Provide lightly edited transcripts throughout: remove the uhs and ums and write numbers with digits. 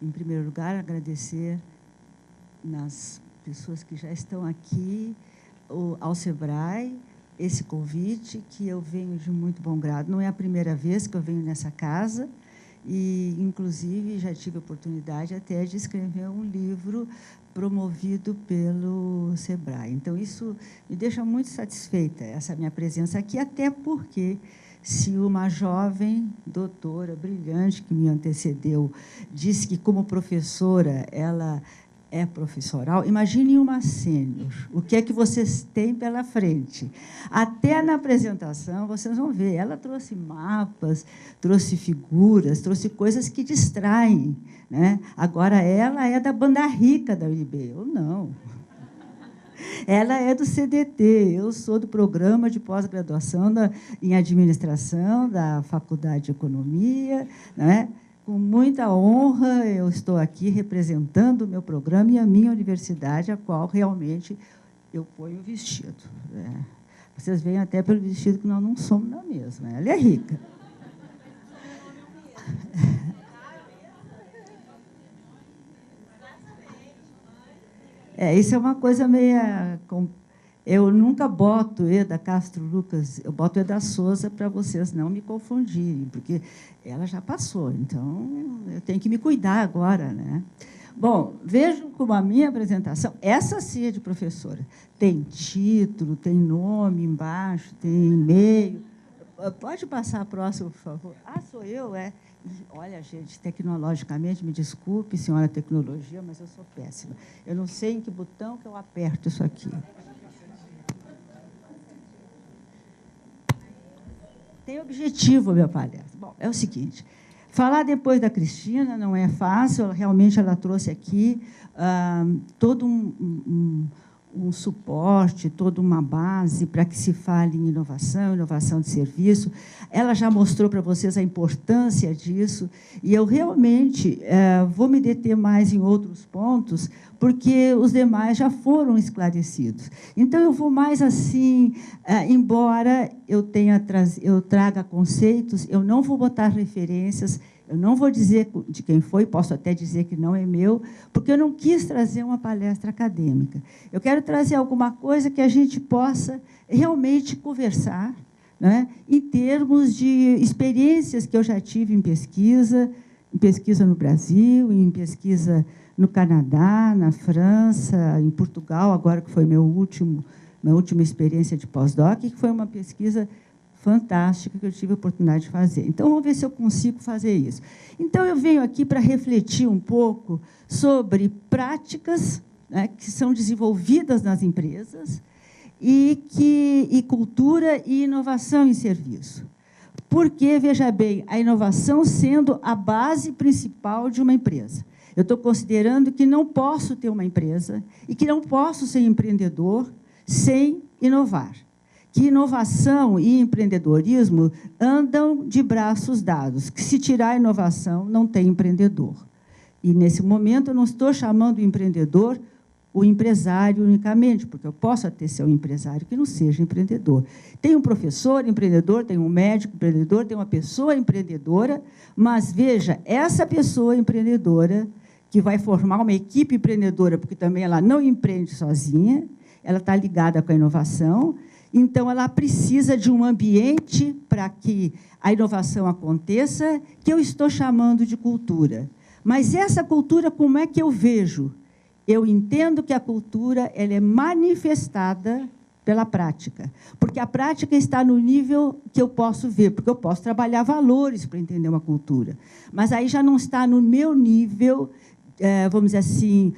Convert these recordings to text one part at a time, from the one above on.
em primeiro lugar, agradecer nas pessoas que já estão aqui, ao SEBRAE, esse convite, que eu venho de muito bom grado. Não é a primeira vez que eu venho nessa casa, e, inclusive, já tive a oportunidade até de escrever um livro promovido pelo SEBRAE. Então, isso me deixa muito satisfeita, essa minha presença aqui, até porque, se uma jovem doutora brilhante que me antecedeu disse que, como professora, ela é professoral, imagine uma sênior, o que é que vocês têm pela frente. Até na apresentação, vocês vão ver, ela trouxe mapas, trouxe figuras, trouxe coisas que distraem, né? Agora, ela é da banda rica da UNB, eu não. Ela é do CDT, eu sou do programa de pós-graduação em administração da Faculdade de Economia, né? Com muita honra, eu estou aqui representando o meu programa e a minha universidade, a qual realmente eu ponho o vestido. Vocês veem até pelo vestido que nós não somos da mesma. Ela é rica. Isso é uma coisa meia... Eu nunca boto Eda Castro Lucas, eu boto Eda Souza para vocês não me confundirem, porque ela já passou, então eu tenho que me cuidar agora, né? Bom, vejam como a minha apresentação, essa sim é de professora, tem título, tem nome embaixo, tem e-mail. Pode passar a próxima, por favor? Ah, sou eu, é? Olha, gente, tecnologicamente, me desculpe, senhora tecnologia, mas eu sou péssima. Eu não sei em que botão que eu aperto isso aqui. Tem objetivo, minha palestra. Bom, é o seguinte, falar depois da Cristina não é fácil, realmente ela trouxe aqui todo um suporte, toda uma base para que se fale em inovação de serviço. Ela já mostrou para vocês a importância disso, e eu realmente vou me deter mais em outros pontos, porque os demais já foram esclarecidos. Então, eu vou mais assim, embora eu traga conceitos, eu não vou botar referências, eu não vou dizer de quem foi, posso até dizer que não é meu, porque eu não quis trazer uma palestra acadêmica. Eu quero trazer alguma coisa que a gente possa realmente conversar, né, em termos de experiências que eu já tive em pesquisa no Brasil, em pesquisa no Canadá, na França, em Portugal, agora que foi minha última experiência de pós-doc, que foi uma pesquisa fantástica que eu tive a oportunidade de fazer. Então, vamos ver se eu consigo fazer isso. Então, eu venho aqui para refletir um pouco sobre práticas, né, que são desenvolvidas nas empresas e cultura e inovação em serviço. Porque, veja bem, a inovação sendo a base principal de uma empresa. Eu estou considerando que não posso ter uma empresa e que não posso ser empreendedor sem inovar. Que inovação e empreendedorismo andam de braços dados, que se tirar a inovação, não tem empreendedor. E, nesse momento, eu não estou chamando o empreendedor o empresário unicamente, porque eu posso até ser um empresário que não seja empreendedor. Tem um professor empreendedor, tem um médico empreendedor, tem uma pessoa empreendedora, mas, veja, essa pessoa empreendedora, que vai formar uma equipe empreendedora, porque também ela não empreende sozinha, ela está ligada com a inovação, então ela precisa de um ambiente para que a inovação aconteça, que eu estou chamando de cultura. Mas essa cultura, como é que eu vejo? Eu entendo que a cultura ela é manifestada pela prática, porque a prática está no nível que eu posso ver, porque eu posso trabalhar valores para entender uma cultura, mas aí já não está no meu nível, vamos dizer assim,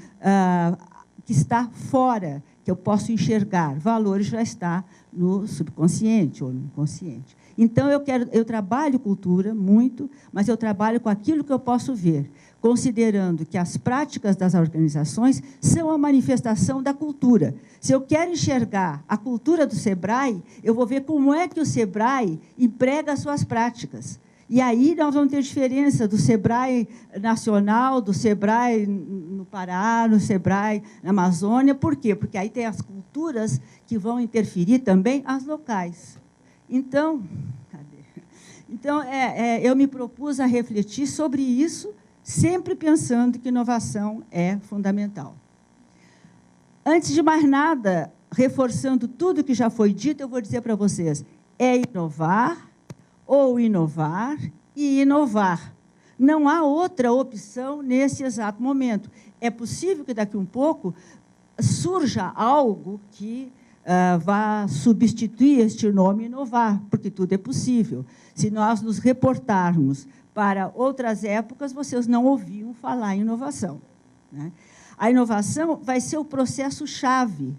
que está fora, que eu posso enxergar. Valores já está no subconsciente ou no inconsciente. Então, eu trabalho cultura muito, mas eu trabalho com aquilo que eu posso ver, considerando que as práticas das organizações são a manifestação da cultura. Se eu quero enxergar a cultura do SEBRAE, eu vou ver como é que o SEBRAE emprega as suas práticas. E aí nós vamos ter diferença do SEBRAE nacional, do SEBRAE no Pará, no SEBRAE na Amazônia. Por quê? Porque aí tem as culturas que vão interferir também as locais. Então, eu me propus a refletir sobre isso, sempre pensando que inovação é fundamental. Antes de mais nada, reforçando tudo que já foi dito, eu vou dizer para vocês, é inovar ou inovar e inovar. Não há outra opção nesse exato momento. É possível que daqui um pouco surja algo que vá substituir este nome inovar, porque tudo é possível. Se nós nos reportarmos para outras épocas, vocês não ouviam falar em inovação, né? A inovação vai ser o processo-chave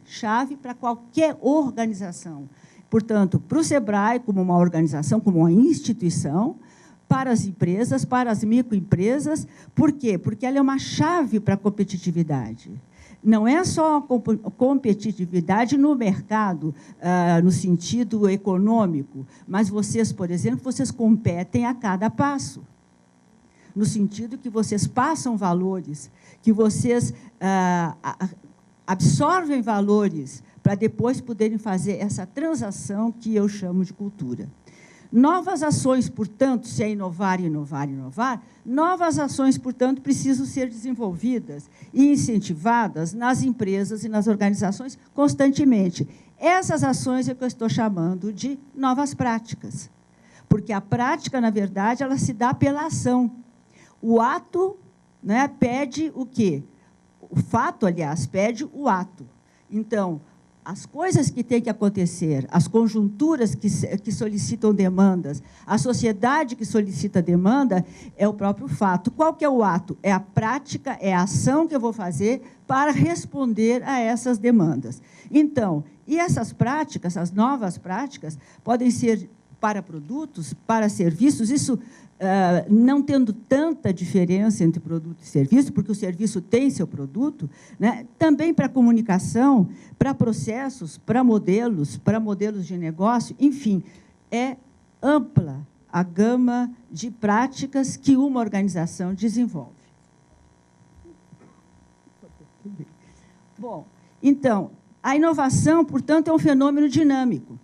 para qualquer organização. Portanto, para o SEBRAE, como uma organização, como uma instituição, para as empresas, para as microempresas. Por quê? Porque ela é uma chave para a competitividade. Não é só a competitividade no mercado, no sentido econômico, mas vocês, por exemplo, vocês competem a cada passo, no sentido que vocês passam valores, que vocês absorvem valores para depois poderem fazer essa transação que eu chamo de cultura. Novas ações, portanto, se é inovar, inovar, inovar, novas ações, portanto, precisam ser desenvolvidas e incentivadas nas empresas e nas organizações constantemente. Essas ações é que eu estou chamando de novas práticas, porque a prática, na verdade, ela se dá pela ação. O ato, né, pede o quê? O fato, aliás, pede o ato. Então, as coisas que têm que acontecer, as conjunturas que solicitam demandas, a sociedade que solicita demanda, é o próprio fato. Qual que é o ato? É a prática, é a ação que eu vou fazer para responder a essas demandas. Então, e essas práticas, as novas práticas, podem ser para produtos, para serviços, isso não tendo tanta diferença entre produto e serviço, porque o serviço tem seu produto, né? Também para comunicação, para processos, para modelos de negócio, enfim, é ampla a gama de práticas que uma organização desenvolve. Bom, então, a inovação, portanto, é um fenômeno dinâmico.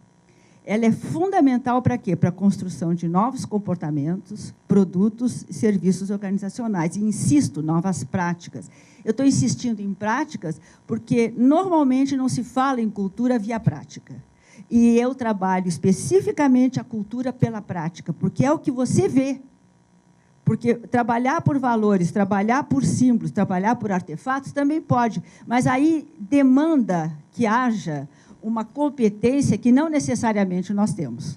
Ela é fundamental para quê? Para a construção de novos comportamentos, produtos e serviços organizacionais. E, insisto, novas práticas. Eu estou insistindo em práticas porque, normalmente, não se fala em cultura via prática. E eu trabalho especificamente a cultura pela prática, porque é o que você vê. Porque trabalhar por valores, trabalhar por símbolos, trabalhar por artefatos também pode, mas aí demanda que haja uma competência que não necessariamente nós temos,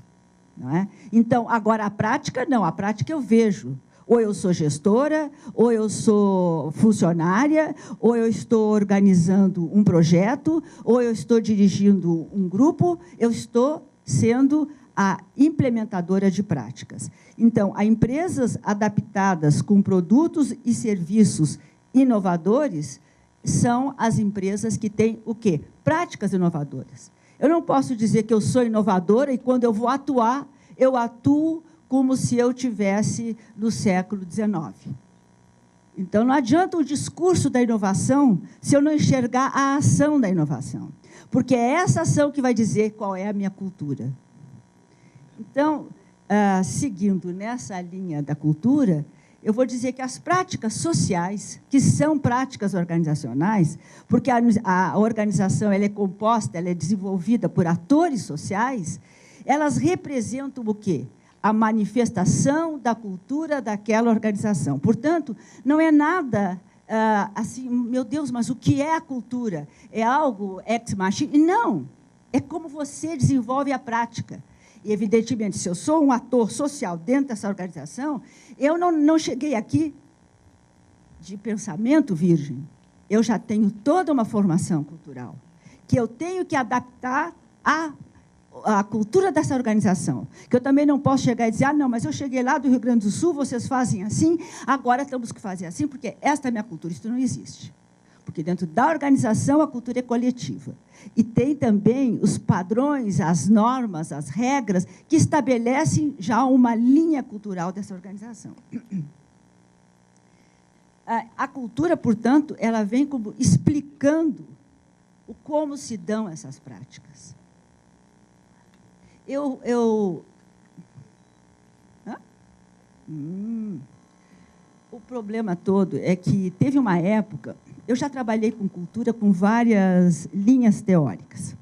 não é? Então, agora, a prática, não. A prática eu vejo. Ou eu sou gestora, ou eu sou funcionária, ou eu estou organizando um projeto, ou eu estou dirigindo um grupo, eu estou sendo a implementadora de práticas. Então, as empresas adaptadas com produtos e serviços inovadores são as empresas que têm o quê? Práticas inovadoras. Eu não posso dizer que eu sou inovadora e, quando eu vou atuar, eu atuo como se eu estivesse no século XIX. Então, não adianta o discurso da inovação se eu não enxergar a ação da inovação, porque é essa ação que vai dizer qual é a minha cultura. Então, seguindo nessa linha da cultura, eu vou dizer que as práticas sociais, que são práticas organizacionais, porque a organização ela é composta, ela é desenvolvida por atores sociais, elas representam o quê? A manifestação da cultura daquela organização. Portanto, não é nada assim, meu Deus, mas o que é a cultura? É algo ex machina? Não, é como você desenvolve a prática. E, evidentemente, se eu sou um ator social dentro dessa organização, eu não cheguei aqui de pensamento virgem. Eu já tenho toda uma formação cultural, que eu tenho que adaptar à cultura dessa organização. Que eu também não posso chegar e dizer, não, mas eu cheguei lá do Rio Grande do Sul, vocês fazem assim, agora temos que fazer assim, porque esta é a minha cultura. Isso não existe. Porque dentro da organização a cultura é coletiva. E tem também os padrões, as normas, as regras, que estabelecem já uma linha cultural dessa organização. A cultura, portanto, ela vem como explicando como se dão essas práticas. O problema todo é que teve uma época, eu já trabalhei com cultura com várias linhas teóricas.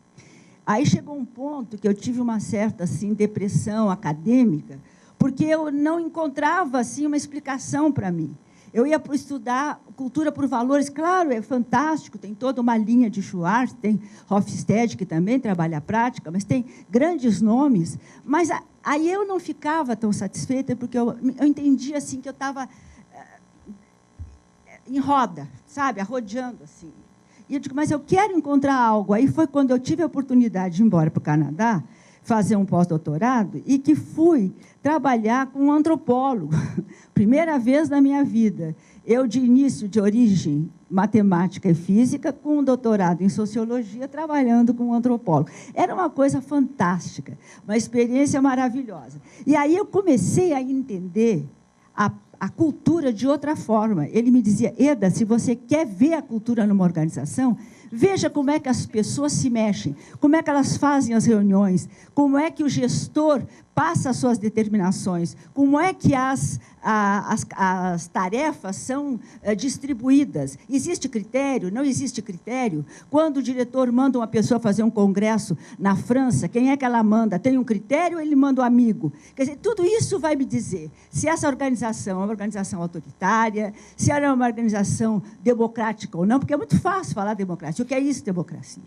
Aí chegou um ponto que eu tive uma certa assim, depressão acadêmica, porque eu não encontrava assim, uma explicação para mim. Eu ia estudar cultura por valores, claro, é fantástico, tem toda uma linha de Schwartz, tem Hofstede, que também trabalha a prática, mas tem grandes nomes. Mas aí eu não ficava tão satisfeita, porque eu entendia assim, que eu estava em roda, sabe, arrodeando assim. E eu digo, mas eu quero encontrar algo. Aí foi quando eu tive a oportunidade de ir embora para o Canadá, fazer um pós-doutorado, e que fui trabalhar com um antropólogo. Primeira vez na minha vida. Eu, de início, de origem matemática e física, com um doutorado em sociologia, trabalhando com um antropólogo. Era uma coisa fantástica, uma experiência maravilhosa. E aí eu comecei a entender a cultura de outra forma. Ele me dizia, Eda, se você quer ver a cultura numa organização, veja como é que as pessoas se mexem, como é que elas fazem as reuniões, como é que o gestor passa as suas determinações, como é que as tarefas são distribuídas. Existe critério? Não existe critério? Quando o diretor manda uma pessoa fazer um congresso na França, quem é que ela manda? Tem um critério ou ele manda um amigo? Quer dizer, tudo isso vai me dizer se essa organização é uma organização autoritária, se ela é uma organização democrática ou não, porque é muito fácil falar democracia. O que é isso, democracia?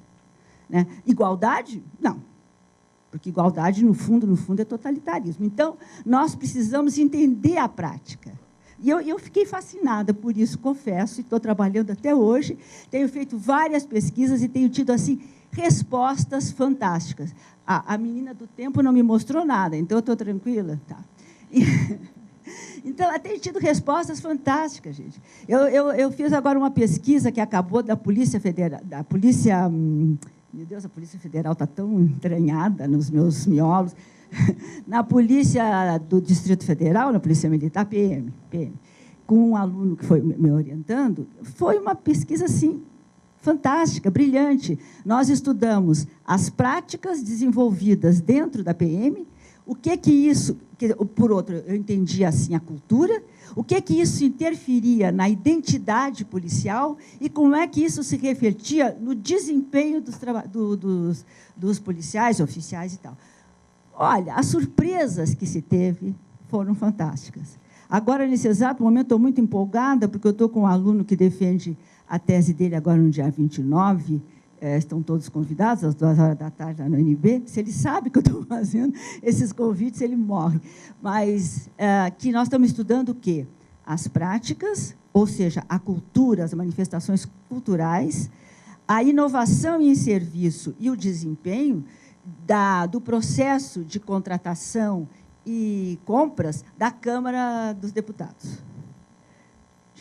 Né? Igualdade? Não. Porque igualdade, no fundo, é totalitarismo. Então, nós precisamos entender a prática. E eu fiquei fascinada por isso, confesso, e estou trabalhando até hoje. Tenho feito várias pesquisas e tenho tido assim, respostas fantásticas. A menina do tempo não me mostrou nada, então eu estou tranquila? Tá. Então, ela tem tido respostas fantásticas, gente. Eu fiz agora uma pesquisa que acabou da Polícia Federal, da Polícia... Meu Deus, a Polícia Federal está tão entranhada nos meus miolos. Na Polícia do Distrito Federal, na Polícia Militar, PM, com um aluno que foi me orientando, foi uma pesquisa, assim, fantástica, brilhante. Nós estudamos as práticas desenvolvidas dentro da PM, o que isso, por outro, eu entendi assim a cultura, o que isso interferia na identidade policial e como é que isso se refletia no desempenho dos policiais, oficiais e tal. Olha, as surpresas que se teve foram fantásticas. Agora, nesse exato momento, estou muito empolgada, porque eu estou com um aluno que defende a tese dele agora no dia 29, estão todos convidados, às 14h, lá no UNB. Se ele sabe que eu estou fazendo esses convites, ele morre. Mas que nós estamos estudando o quê? As práticas, ou seja, a cultura, as manifestações culturais, a inovação em serviço e o desempenho do processo de contratação e compras da Câmara dos Deputados.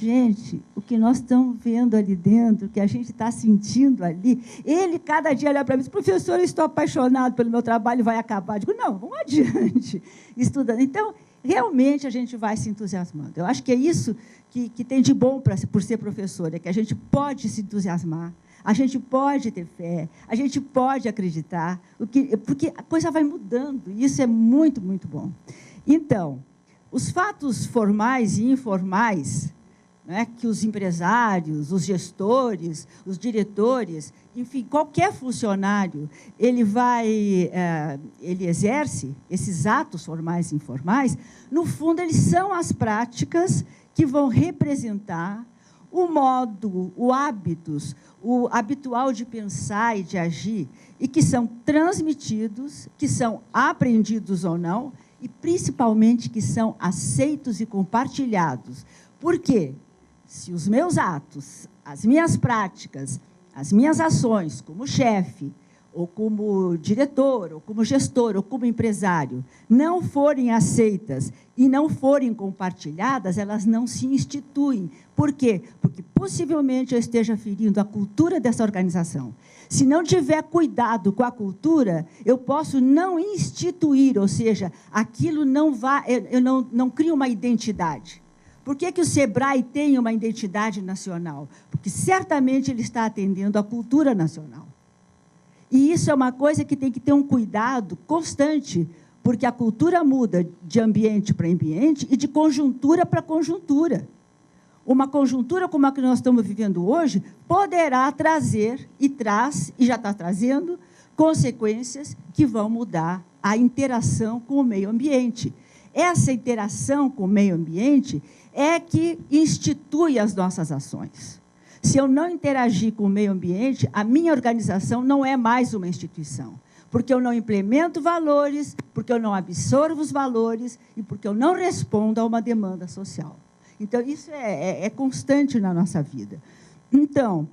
Gente, o que nós estamos vendo ali dentro, o que a gente está sentindo ali, ele, cada dia, olha para mim e diz, professor, eu estou apaixonado pelo meu trabalho, vai acabar. Eu digo, não, vamos adiante, estudando. Então, realmente, a gente vai se entusiasmando. Eu acho que é isso que tem de bom por ser professor, é que a gente pode se entusiasmar, a gente pode ter fé, a gente pode acreditar, porque a coisa vai mudando, e isso é muito, muito bom. Então, os fatos formais e informais, né, que os empresários, os gestores, os diretores, enfim, qualquer funcionário, ele exerce esses atos formais e informais, no fundo, eles são as práticas que vão representar o modo, os hábitos, o habitual de pensar e de agir, e que são transmitidos, que são aprendidos ou não, e, principalmente, que são aceitos e compartilhados. Por quê? Se os meus atos, as minhas práticas, as minhas ações como chefe, ou como diretor, ou como gestor, ou como empresário, não forem aceitas e não forem compartilhadas, elas não se instituem. Por quê? Porque possivelmente eu esteja ferindo a cultura dessa organização. Se não tiver cuidado com a cultura, eu posso não instituir, ou seja, aquilo não vai, eu não crio uma identidade. Por que o SEBRAE tem uma identidade nacional? Porque certamente ele está atendendo à cultura nacional. E isso é uma coisa que tem que ter um cuidado constante, porque a cultura muda de ambiente para ambiente e de conjuntura para conjuntura. uma conjuntura como a que nós estamos vivendo hoje poderá trazer, e traz, e já está trazendo, consequências que vão mudar a interação com o meio ambiente. Essa interação com o meio ambiente é que institui as nossas ações. Se eu não interagir com o meio ambiente, a minha organização não é mais uma instituição, porque eu não implemento valores, porque eu não absorvo os valores e porque eu não respondo a uma demanda social. Então, isso é constante na nossa vida. Então,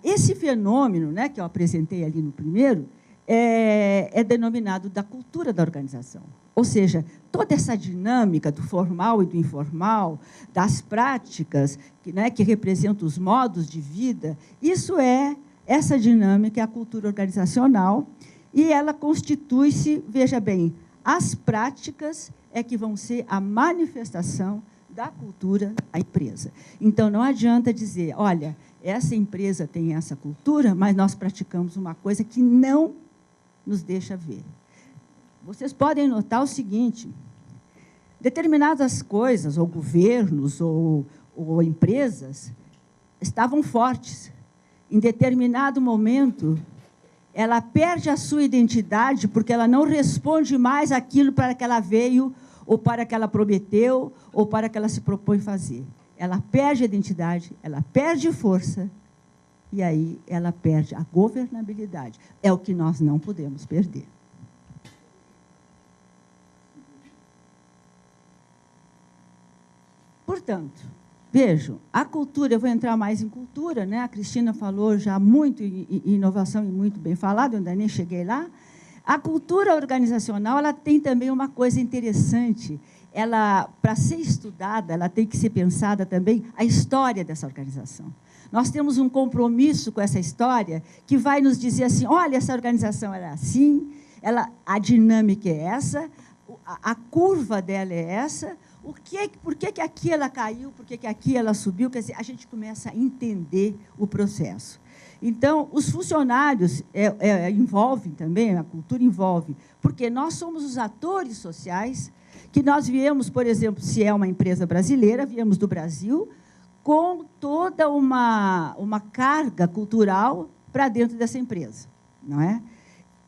esse fenômeno, né, que eu apresentei ali no primeiro, é denominado da cultura da organização. Ou seja, toda essa dinâmica do formal e do informal, das práticas, que representam os modos de vida, essa dinâmica é a cultura organizacional, e ela constitui-se, veja bem, as práticas é que vão ser a manifestação da cultura da empresa. Então, não adianta dizer, olha, essa empresa tem essa cultura, mas nós praticamos uma coisa que não nos deixa ver. Vocês podem notar o seguinte, determinadas coisas, ou governos, ou empresas, estavam fortes. Em determinado momento, ela perde a sua identidade porque ela não responde mais àquilo para que ela veio, ou para que ela prometeu, ou para que ela se propõe fazer. Ela perde a identidade, ela perde força, e aí ela perde a governabilidade. É o que nós não podemos perder. Portanto, vejam, a cultura, eu vou entrar mais em cultura, né? A Cristina falou já muito em inovação e muito bem falado, eu ainda nem cheguei lá. A cultura organizacional, ela tem também uma coisa interessante. Ela, para ser estudada, ela tem que ser pensada também a história dessa organização. Nós temos um compromisso com essa história que vai nos dizer assim, olha, essa organização era assim, a dinâmica é essa, a curva dela é essa, por que aqui ela caiu, por que aqui ela subiu, quer dizer, a gente começa a entender o processo. Então, os funcionários envolvem também, a cultura envolve, porque nós somos os atores sociais, que nós viemos, por exemplo, se é uma empresa brasileira, viemos do Brasil, com toda uma carga cultural para dentro dessa empresa, não é?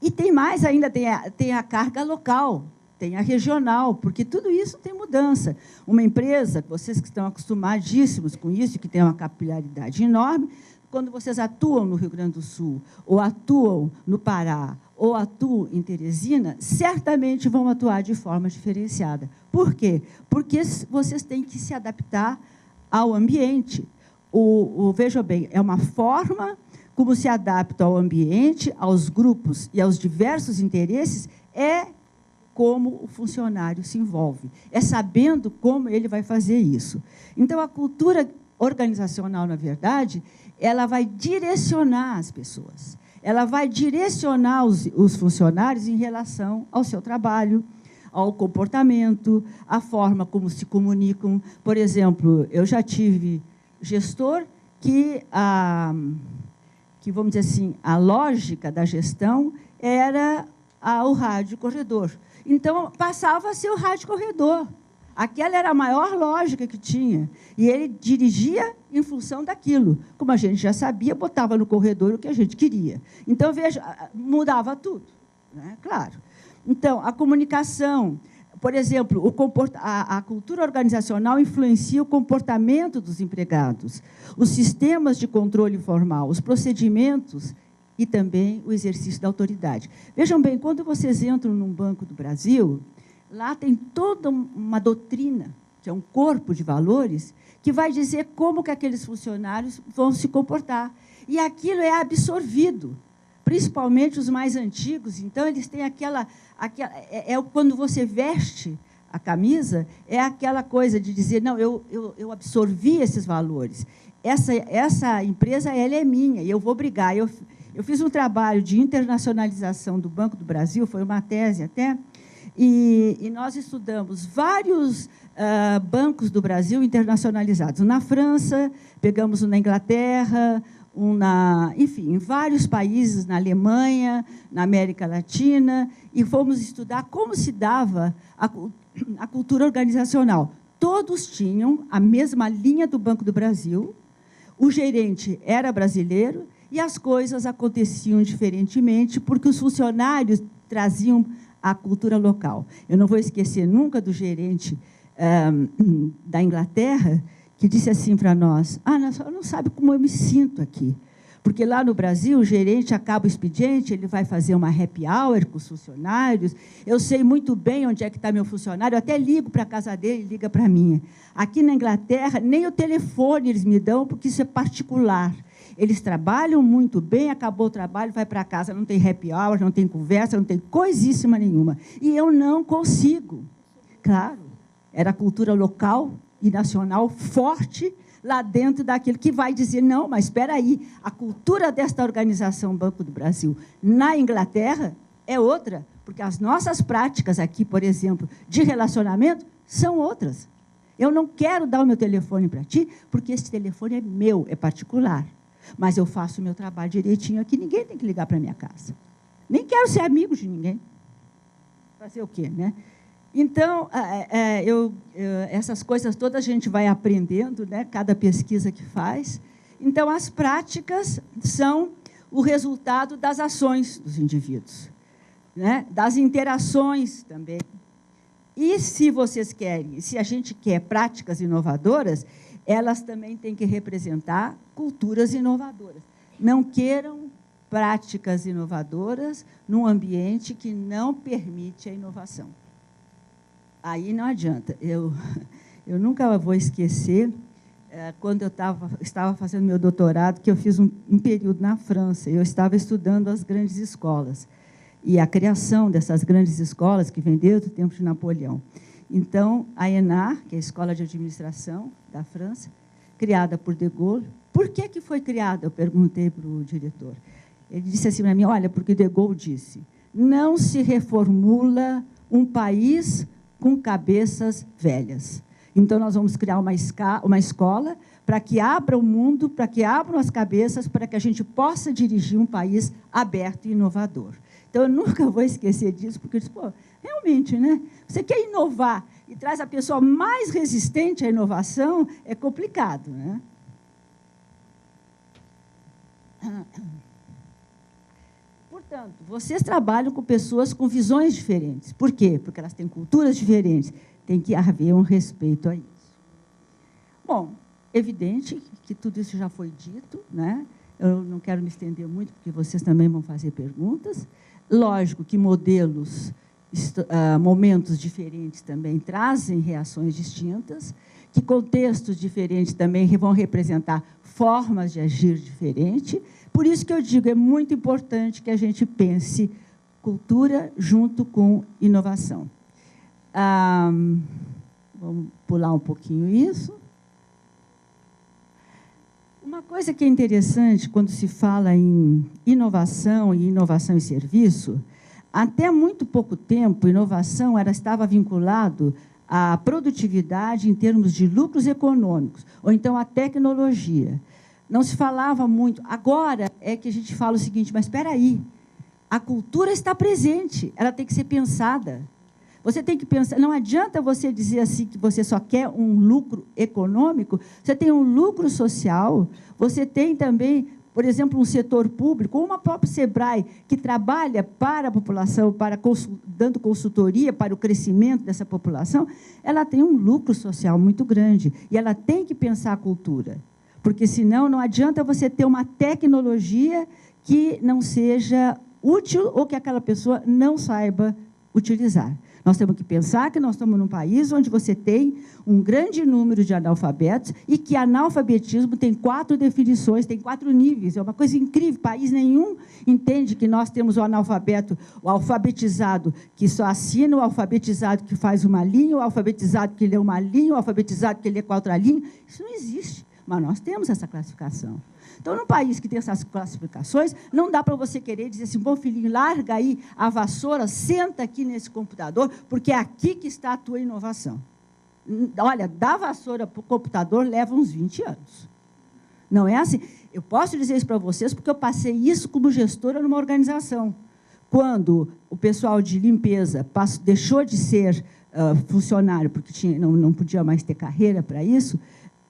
E tem mais ainda, tem a carga local, tem a regional, porque tudo isso tem mudança. Uma empresa, vocês que estão acostumadíssimos com isso, que tem uma capilaridade enorme, quando vocês atuam no Rio Grande do Sul, ou atuam no Pará, ou atuam em Teresina, certamente vão atuar de forma diferenciada. Por quê? Porque vocês têm que se adaptar ao ambiente. Veja bem, é uma forma como se adapta ao ambiente, aos grupos e aos diversos interesses, é como o funcionário se envolve, é sabendo como ele vai fazer isso. Então, a cultura organizacional, na verdade, ela vai direcionar as pessoas, ela vai direcionar os funcionários em relação ao seu trabalho, ao comportamento, à forma como se comunicam. Por exemplo, eu já tive gestor que vamos dizer assim, a lógica da gestão era o rádio corredor. Então, passava a ser o rádio corredor. Aquela era a maior lógica que tinha. E ele dirigia em função daquilo. Como a gente já sabia, botava no corredor o que a gente queria. Então, veja, mudava tudo, né? Claro. Então, a comunicação, por exemplo, a cultura organizacional influencia o comportamento dos empregados, os sistemas de controle informal, os procedimentos e também o exercício da autoridade. Vejam bem, quando vocês entram num Banco do Brasil, lá tem toda uma doutrina, que é um corpo de valores, que vai dizer como que aqueles funcionários vão se comportar. E aquilo é absorvido, principalmente os mais antigos. Então, eles têm quando você veste a camisa, é aquela coisa de dizer, não, eu absorvi esses valores. Essa empresa, ela é minha, e eu vou brigar. Eu fiz um trabalho de internacionalização do Banco do Brasil, foi uma tese até, e nós estudamos vários bancos do Brasil internacionalizados. Na França, pegamos um na Inglaterra, enfim, em vários países, na Alemanha, na América Latina, e fomos estudar como se dava a cultura organizacional. todos tinham a mesma linha do Banco do Brasil, o gerente era brasileiro e as coisas aconteciam diferentemente porque os funcionários traziam a cultura local. Eu não vou esquecer nunca do gerente da Inglaterra, que disse assim para nós, não sabe como eu me sinto aqui. Porque lá no Brasil, o gerente acaba o expediente, ele vai fazer uma happy hour com os funcionários, eu sei muito bem onde é que está meu funcionário, eu até ligo para a casa dele, ele liga para a minha. Aqui na Inglaterra, nem o telefone eles me dão, porque isso é particular. Eles trabalham muito bem, acabou o trabalho, vai para casa, não tem happy hour, não tem conversa, não tem coisíssima nenhuma. E eu não consigo. Claro, era a cultura local e nacional forte, lá dentro daquilo que vai dizer, não, mas espera aí, a cultura desta organização Banco do Brasil na Inglaterra é outra, porque as nossas práticas aqui, por exemplo, de relacionamento, são outras. Eu não quero dar o meu telefone para ti, porque esse telefone é meu, é particular. Mas eu faço o meu trabalho direitinho aqui, ninguém tem que ligar para a minha casa. Nem quero ser amigo de ninguém. Fazer o quê, né? Então, essas coisas todas a gente vai aprendendo, né? Cada pesquisa que faz. Então, as práticas são o resultado das ações dos indivíduos, né? Das interações também. E se vocês querem, se a gente quer práticas inovadoras, elas também têm que representar culturas inovadoras. Não queiram práticas inovadoras num ambiente que não permite a inovação. Aí não adianta. Eu nunca vou esquecer, quando eu estava fazendo meu doutorado, que eu fiz um período na França, eu estava estudando as grandes escolas, e a criação dessas grandes escolas, que vem desde o tempo de Napoleão. Então, a ENA, que é a Escola de Administração da França, criada por de Gaulle. Por que foi criada? Eu perguntei para o diretor. Ele disse assim para mim, olha, porque de Gaulle disse, não se reformula um país com cabeças velhas. Então, nós vamos criar uma escola para que abra o mundo, para que abram as cabeças, para que a gente possa dirigir um país aberto e inovador. Então, eu nunca vou esquecer disso, porque eu disse, pô, realmente, né? Você quer inovar e traz a pessoa mais resistente à inovação, é complicado, né? Portanto, vocês trabalham com pessoas com visões diferentes. Por quê? Porque elas têm culturas diferentes. Tem que haver um respeito a isso. Bom, evidente que tudo isso já foi dito, né? Eu não quero me estender muito, porque vocês também vão fazer perguntas. Lógico que modelos, momentos diferentes também trazem reações distintas, que contextos diferentes também vão representar formas de agir diferentes. Por isso que eu digo, é muito importante que a gente pense cultura junto com inovação. Vamos pular um pouquinho isso. Uma coisa que é interessante quando se fala em inovação e inovação em serviço, até muito pouco tempo, inovação estava vinculado à produtividade em termos de lucros econômicos, ou então à tecnologia. Não se falava muito. Agora é que a gente fala o seguinte, mas espera aí, a cultura está presente, ela tem que ser pensada. Você tem que pensar, não adianta você dizer assim que você só quer um lucro econômico, você tem um lucro social, você tem também, por exemplo, um setor público, ou uma própria SEBRAE, que trabalha para a população, dando consultoria para o crescimento dessa população, ela tem um lucro social muito grande, e ela tem que pensar a cultura, porque, senão, não adianta você ter uma tecnologia que não seja útil ou que aquela pessoa não saiba utilizar. Nós temos que pensar que nós estamos num país onde você tem um grande número de analfabetos e que analfabetismo tem 4 definições, tem 4 níveis. É uma coisa incrível. País nenhum entende que nós temos o analfabeto, o alfabetizado que só assina, o alfabetizado que faz uma linha, o alfabetizado que lê uma linha, o alfabetizado que lê 4 linhas. Isso não existe, mas nós temos essa classificação. Então, num país que tem essas classificações, não dá para você querer dizer assim, bom, filhinho, larga aí a vassoura, senta aqui nesse computador, porque é aqui que está a tua inovação. Olha, da vassoura para o computador leva uns 20 anos. Não é assim? Eu posso dizer isso para vocês, porque eu passei isso como gestora numa organização. Quando o pessoal de limpeza deixou de ser funcionário, porque não podia mais ter carreira para isso,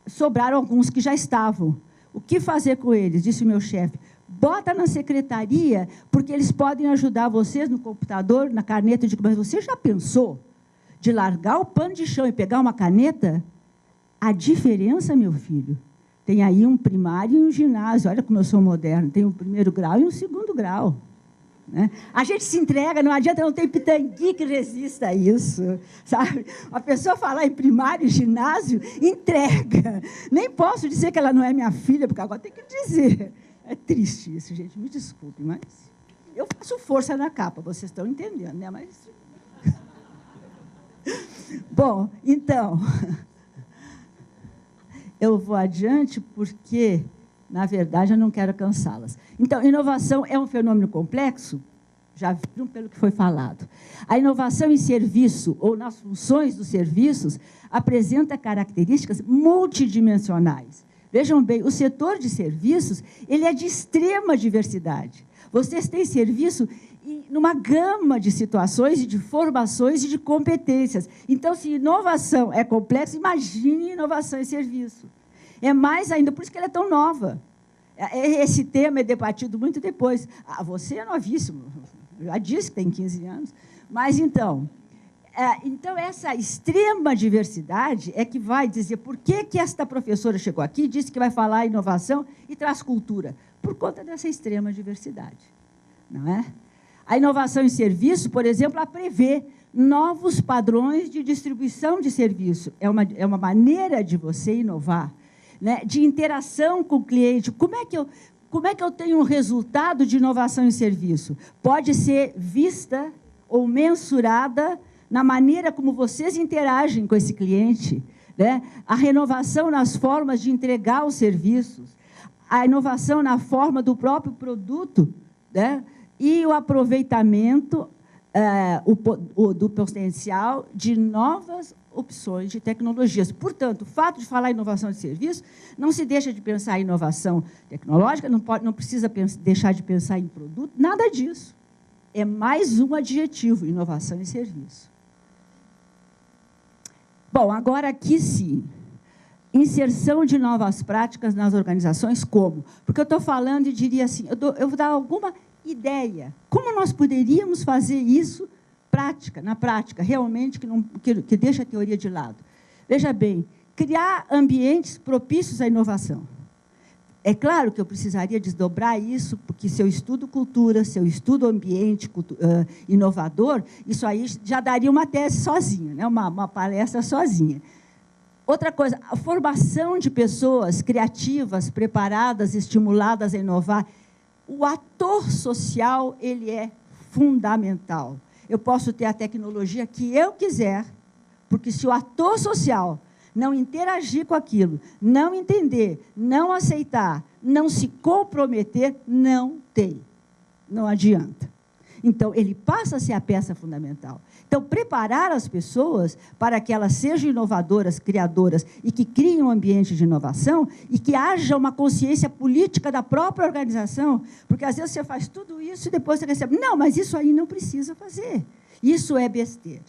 sobraram alguns que já estavam. O que fazer com eles? Disse o meu chefe. Bota na secretaria, porque eles podem ajudar vocês no computador, na caneta. Eu digo, mas você já pensou de largar o pano de chão e pegar uma caneta? A diferença, meu filho, tem aí um primário e um ginásio. Olha como eu sou moderno. Tem um primeiro grau e um segundo grau. Né? A gente se entrega, não adianta, não tem pitangui que resista a isso. Sabe? A pessoa falar em primário e ginásio, entrega. Nem posso dizer que ela não é minha filha, porque agora tem que dizer. É triste isso, gente, me desculpe, mas eu faço força na capa, vocês estão entendendo, né? Mas... Bom, então, eu vou adiante porque, na verdade, eu não quero cansá-las. Então, inovação é um fenômeno complexo, já viram pelo que foi falado. A inovação em serviço, ou nas funções dos serviços, apresenta características multidimensionais. Vejam bem, o setor de serviços, ele é de extrema diversidade. Vocês têm serviço numa gama de situações, e de formações e de competências. Então, se inovação é complexa, imagine inovação em serviço. É mais ainda, por isso que ela é tão nova. Esse tema é debatido muito depois. Você é novíssimo, já disse que tem 15 anos. Mas, então, essa extrema diversidade é que vai dizer por que esta professora chegou aqui, disse que vai falar inovação e traz cultura. Por conta dessa extrema diversidade. Não é? A inovação em serviço, por exemplo, ela prevê novos padrões de distribuição de serviço. É uma maneira de você inovar, né? De interação com o cliente. Como é que eu tenho um resultado de inovação em serviço? Pode ser vista ou mensurada na maneira como vocês interagem com esse cliente, né? A renovação nas formas de entregar os serviços, a inovação na forma do próprio produto, né? E o aproveitamento do potencial de novas opções de tecnologias. Portanto, o fato de falar em inovação de serviço, não se deixa de pensar em inovação tecnológica, não precisa deixar de pensar em produto, nada disso. É mais um adjetivo, inovação em serviço. Bom, agora aqui sim, inserção de novas práticas nas organizações, como? Porque eu estou falando e diria assim, eu vou dar alguma ideia, como nós poderíamos fazer isso na prática, realmente, que deixa a teoria de lado. Veja bem, criar ambientes propícios à inovação. É claro que eu precisaria desdobrar isso, porque se eu estudo cultura, se eu estudo ambiente inovador, isso aí já daria uma tese sozinha, né? uma palestra sozinha. Outra coisa, a formação de pessoas criativas, preparadas, estimuladas a inovar. O ator social, ele é fundamental. Eu posso ter a tecnologia que eu quiser, porque se o ator social não interagir com aquilo, não entender, não aceitar, não se comprometer, não tem. Não adianta. Então, ele passa a ser a peça fundamental. Então, preparar as pessoas para que elas sejam inovadoras, criadoras e que criem um ambiente de inovação e que haja uma consciência política da própria organização, porque, às vezes, você faz tudo isso e depois você recebe. Não, mas isso aí não precisa fazer. Isso é besteira.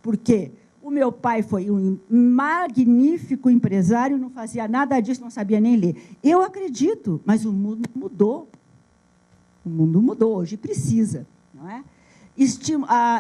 Por quê? O meu pai foi um magnífico empresário, não fazia nada disso, não sabia nem ler. Eu acredito, mas o mundo mudou. O mundo mudou, hoje precisa. Não é?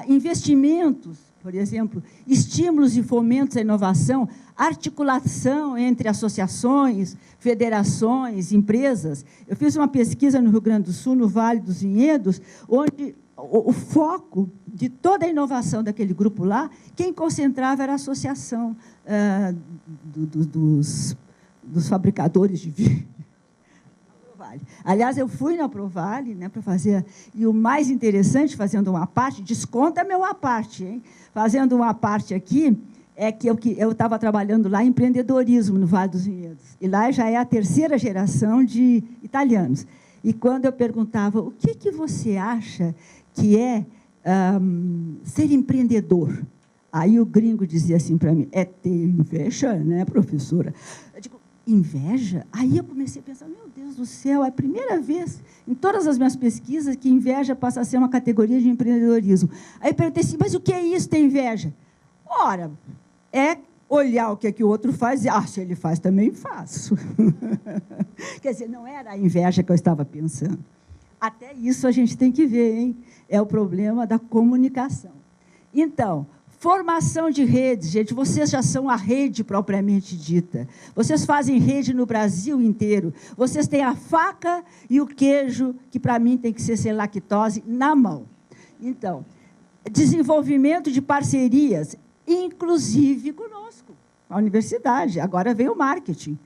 Investimentos, por exemplo, estímulos e fomentos à inovação, articulação entre associações, federações, empresas. Eu fiz uma pesquisa no Rio Grande do Sul, no Vale dos Vinhedos, onde o foco de toda a inovação daquele grupo lá, quem concentrava era a associação dos fabricadores de vinho. Aliás, eu fui na Provale, né, para fazer... E o mais interessante, fazendo uma parte, desconta meu à parte, hein? Fazendo uma parte aqui, é que eu estava trabalhando lá em empreendedorismo, no Vale dos Vinhedos. E lá já é a terceira geração de italianos. E quando eu perguntava, o que você acha que é ser empreendedor? Aí o gringo dizia assim para mim, é ter inveja, né, professora? Eu digo, inveja? Aí eu comecei a pensar, meu Deus do céu, é a primeira vez em todas as minhas pesquisas que inveja passa a ser uma categoria de empreendedorismo. Aí eu perguntei assim, mas o que é isso, ter inveja? Ora, é olhar o que é que o outro faz e, se ele faz, também faço. Quer dizer, não era a inveja que eu estava pensando. Até isso a gente tem que ver, hein? É o problema da comunicação. Então, formação de redes, gente, vocês já são a rede propriamente dita. Vocês fazem rede no Brasil inteiro. Vocês têm a faca e o queijo, que para mim tem que ser sem lactose, na mão. Então, desenvolvimento de parcerias, inclusive conosco, a universidade. Agora vem o marketing.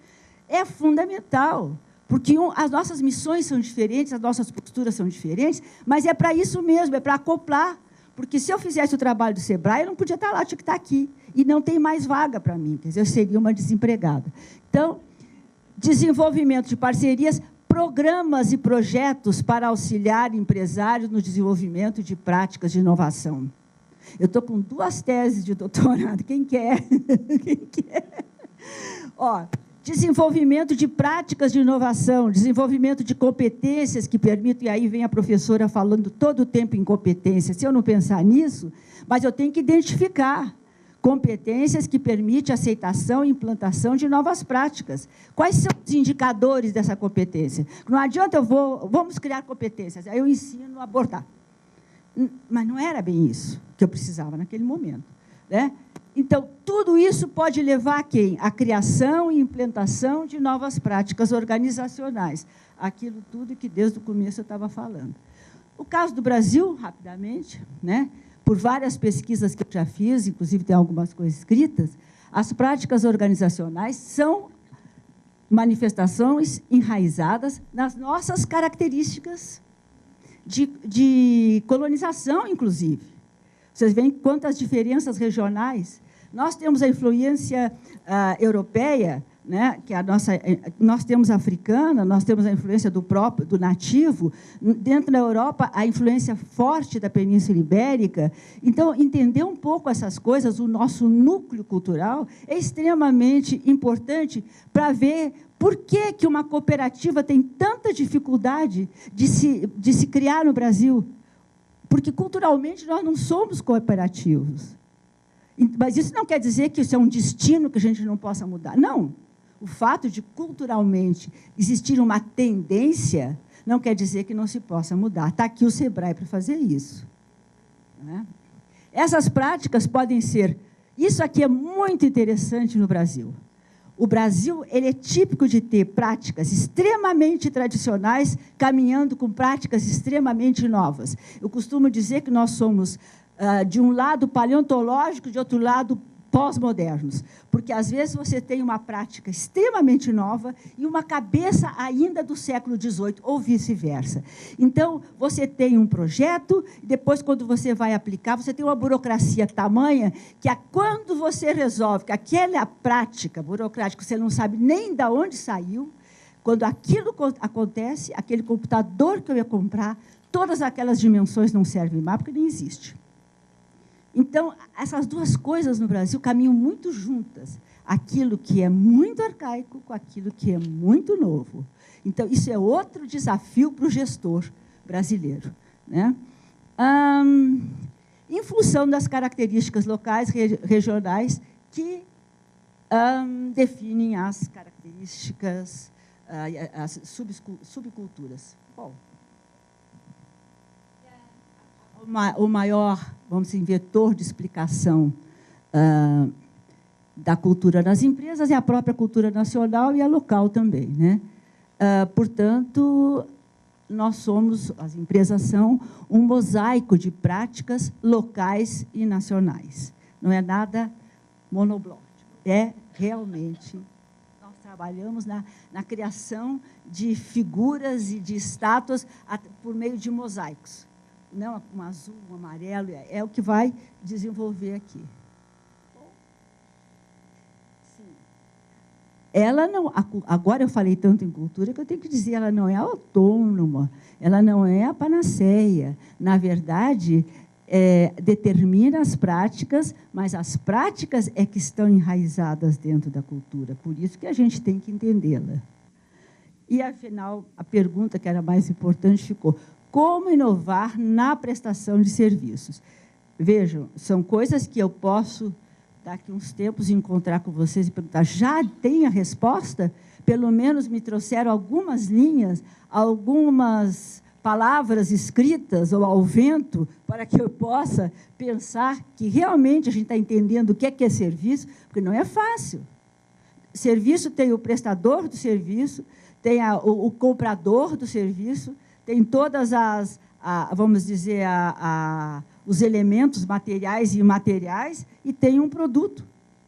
É fundamental, porque as nossas missões são diferentes, as nossas posturas são diferentes, mas é para isso mesmo, é para acoplar. Porque se eu fizesse o trabalho do Sebrae, eu não podia estar lá, tinha que estar aqui. E não tem mais vaga para mim, quer dizer, eu seria uma desempregada. Então, desenvolvimento de parcerias, programas e projetos para auxiliar empresários no desenvolvimento de práticas de inovação. Eu estou com 2 teses de doutorado. Quem quer? Quem quer? Desenvolvimento de práticas de inovação, desenvolvimento de competências que permitam, e aí vem a professora falando todo o tempo em competências. Se eu não pensar nisso, mas eu tenho que identificar competências que permitem aceitação e implantação de novas práticas. Quais são os indicadores dessa competência? Não adianta vamos criar competências, aí eu ensino a abordar. Mas não era bem isso que eu precisava naquele momento, né? Então, tudo isso pode levar a quem? A criação e implantação de novas práticas organizacionais. Aquilo tudo que, desde o começo, eu estava falando. O caso do Brasil, rapidamente, né? Por várias pesquisas que eu já fiz, inclusive tem algumas coisas escritas, as práticas organizacionais são manifestações enraizadas nas nossas características de colonização, inclusive. Vocês veem quantas diferenças regionais. Nós temos a influência europeia, né, que nós temos a africana, nós temos a influência do nativo. Dentro da Europa, a influência forte da Península Ibérica. Então, entender um pouco essas coisas, o nosso núcleo cultural, é extremamente importante para ver por que uma cooperativa tem tanta dificuldade de se criar no Brasil. Porque, culturalmente, nós não somos cooperativos. Mas isso não quer dizer que isso é um destino que a gente não possa mudar. Não. O fato de, culturalmente, existir uma tendência não quer dizer que não se possa mudar. Está aqui o Sebrae para fazer isso. Né? Essas práticas podem ser... Isso aqui é muito interessante no Brasil. O Brasil ele é típico de ter práticas extremamente tradicionais caminhando com práticas extremamente novas. Eu costumo dizer que nós somos, de um lado, paleontológicos, de outro lado, pós-modernos. Porque, às vezes, você tem uma prática extremamente nova e uma cabeça ainda do século XVIII, ou vice-versa. Então, você tem um projeto, e depois, quando você vai aplicar, você tem uma burocracia tamanha que, quando você resolve que aquela prática burocrática, você não sabe nem de onde saiu, quando aquilo acontece, aquele computador que eu ia comprar, todas aquelas dimensões não servem mais, porque nem existe. Então, essas duas coisas no Brasil caminham muito juntas. Aquilo que é muito arcaico com aquilo que é muito novo. Então, isso é outro desafio para o gestor brasileiro. Né? Em função das características locais, regionais, que definem as características, as subculturas. Bom, o maior, vamos dizer, vetor de explicação da cultura nas empresas é a própria cultura nacional e a local também. Né? Portanto, as empresas são um mosaico de práticas locais e nacionais. Não é nada monoblótico. É realmente... Nós trabalhamos na criação de figuras e de estátuas por meio de mosaicos. Não, um azul, um amarelo, é o que vai desenvolver aqui. Sim. Ela não, agora eu falei tanto em cultura que eu tenho que dizer, ela não é autônoma, ela não é a panaceia. Na verdade, determina as práticas, mas as práticas é que estão enraizadas dentro da cultura. Por isso que a gente tem que entendê-la. E, afinal, a pergunta que era mais importante ficou: como inovar na prestação de serviços? Vejam, são coisas que eu posso daqui uns tempos encontrar com vocês e perguntar, já tem a resposta? Pelo menos me trouxeram algumas linhas, algumas palavras escritas ou ao vento, para que eu possa pensar que realmente a gente está entendendo o que é serviço, porque não é fácil. Serviço tem o prestador do serviço, tem o comprador do serviço, tem todas as, vamos dizer, os elementos materiais e imateriais, e tem um produto.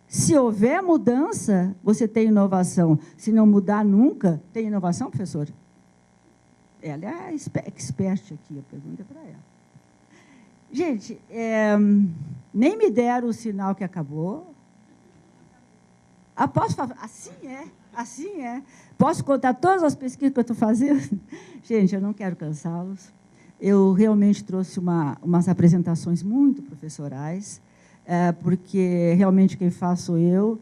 Se houver mudança, você tem inovação. Se não mudar nunca, tem inovação, professora? Ela é a expert aqui, a pergunta é para ela. Gente, nem me deram o sinal que acabou. Posso falar? Assim é. Posso contar todas as pesquisas que eu estou fazendo? Gente, eu não quero cansá-los. Eu realmente trouxe umas apresentações muito professorais, porque realmente quem faço sou eu,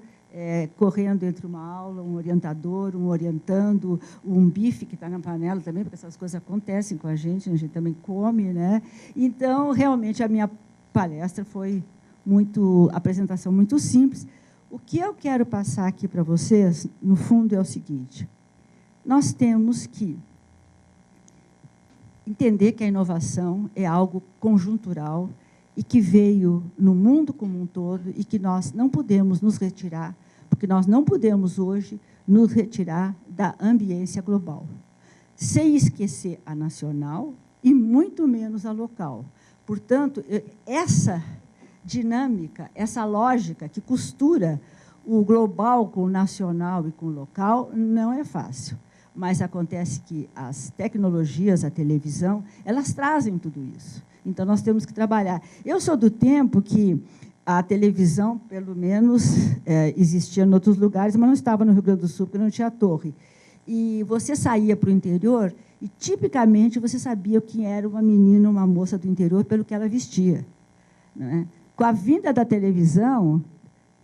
correndo entre uma aula, um orientador, um orientando, um bife que está na panela também, porque essas coisas acontecem com a gente também come, né? Então, realmente, a minha palestra foi apresentação muito simples. O que eu quero passar aqui para vocês, no fundo, é o seguinte: nós temos que entender que a inovação é algo conjuntural e que veio no mundo como um todo e que nós não podemos nos retirar, porque nós não podemos hoje nos retirar da ambiência global, sem esquecer a nacional e muito menos a local. Portanto, essa dinâmica, essa lógica que costura o global com o nacional e com o local não é fácil. Mas acontece que as tecnologias, a televisão, elas trazem tudo isso. Então, nós temos que trabalhar. Eu sou do tempo que a televisão, pelo menos, existia em outros lugares, mas não estava no Rio Grande do Sul, porque não tinha torre. E você saía para o interior e, tipicamente, você sabia quem era uma menina, uma moça do interior, pelo que ela vestia, né? Com a vinda da televisão,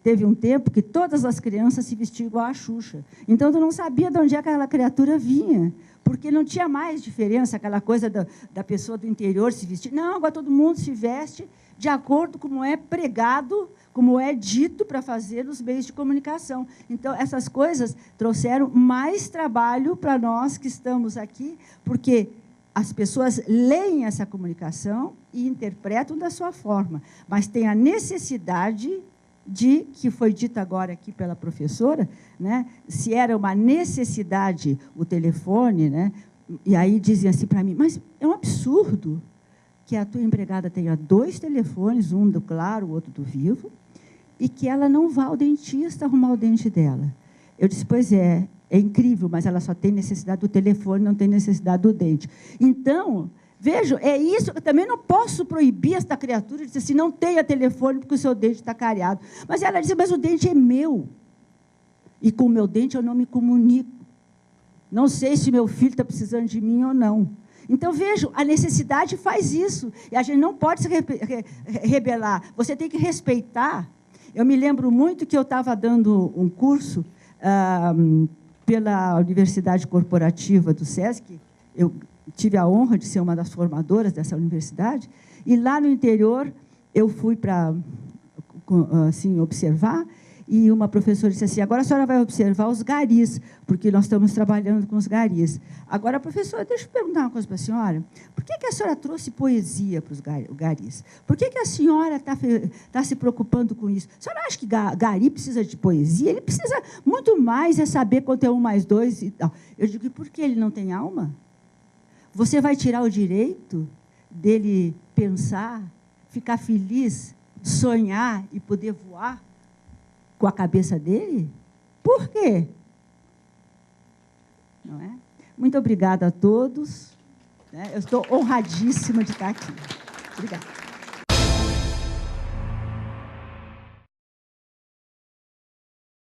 teve um tempo que todas as crianças se vestiam igual a Xuxa. Então, tu não sabia de onde aquela criatura vinha, porque não tinha mais diferença, aquela coisa da pessoa do interior se vestir. Não, agora todo mundo se veste de acordo com como é pregado, como é dito para fazer nos meios de comunicação. Então, essas coisas trouxeram mais trabalho para nós que estamos aqui, porque as pessoas leem essa comunicação e interpretam da sua forma, mas tem a necessidade que foi dita agora aqui pela professora, né? Se era uma necessidade o telefone, né? E aí dizem assim para mim, mas é um absurdo que a tua empregada tenha 2 telefones, um do Claro, o outro do Vivo, e que ela não vá ao dentista arrumar o dente dela. Eu disse, pois é incrível, mas ela só tem necessidade do telefone, não tem necessidade do dente. Então, vejam, é isso, eu também não posso proibir esta criatura de dizer assim, não tenha telefone porque o seu dente está cariado. Mas ela disse, mas o dente é meu. E com o meu dente eu não me comunico. Não sei se meu filho está precisando de mim ou não. Então, vejam, a necessidade faz isso. E a gente não pode se rebelar. Você tem que respeitar. Eu me lembro muito que eu estava dando um curso pela Universidade Corporativa do SESC. Eu tive a honra de ser uma das formadoras dessa universidade. E lá no interior, eu fui para assim, observar. E uma professora disse assim, agora a senhora vai observar os garis, porque nós estamos trabalhando com os garis. Agora, professora, deixa eu perguntar uma coisa para a senhora. Por que a senhora trouxe poesia para os garis? Por que a senhora está se preocupando com isso? A senhora acha que gari precisa de poesia? Ele precisa muito mais saber quanto é 1 mais 2 e tal. Eu digo, e por que ele não tem alma? Você vai tirar o direito dele pensar, ficar feliz, sonhar e poder voar com a cabeça dele? Por quê? Não é? Muito obrigada a todos. Eu estou honradíssima de estar aqui. Obrigada.